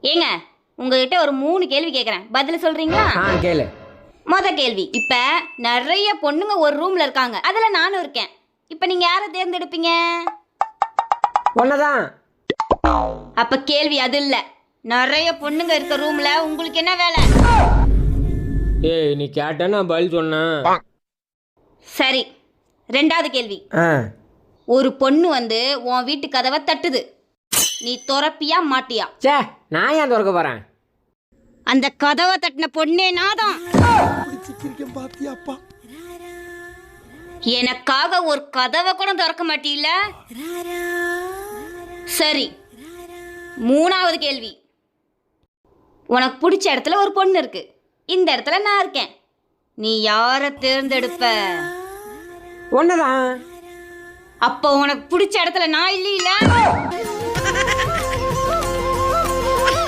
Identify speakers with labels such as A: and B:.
A: ஏங்க உங்ககிட்ட ஒரு 3 கேள்வி கேட்குறேன், பதில் சொல்றீங்களா?
B: கேளு.
A: கேள்வி, இப்ப நிறைய பொண்ணுங்க ஒரு ரூம்ல இருக்காங்க, அதுல நானும் இருக்கேன். இப்ப நீங்க யாரை தேர்ந்தெடுப்பீங்க?
B: ஒன்னதான்.
A: அப்ப கேள்வி அது இல்ல. நிறைய பொண்ணுங்க இருக்க ரூம்ல உங்களுக்கு என்ன வேலை?
B: ஏய், நீ கேட்ட நான் பதில் சொன்னேன்.
A: சரி, 2வது கேள்வி. ஒரு பொண்ணு வந்து உன் வீட்டு கதவை தட்டுது, நீ திறப்பியா மாட்டியா?
B: சே, நான் ஏன் திறக்க போறேன்?
A: அந்த கதவை தட்டின பொண்ணே நாதான். எனக்காக ஒரு கதவை கூட திறக்க மாட்டீல்ல? சரி, 3வது கேள்வி. உனக்கு பிடிச்ச இடத்துல ஒரு பொண்ணு இருக்கு, இந்த இடத்துல நான் இருக்கேன், நீ யாரை தேர்ந்தெடுப்ப?
B: ஒன்னதான்.
A: அப்போ உனக்கு பிடிச்ச இடத்துல நான் இல்லையில?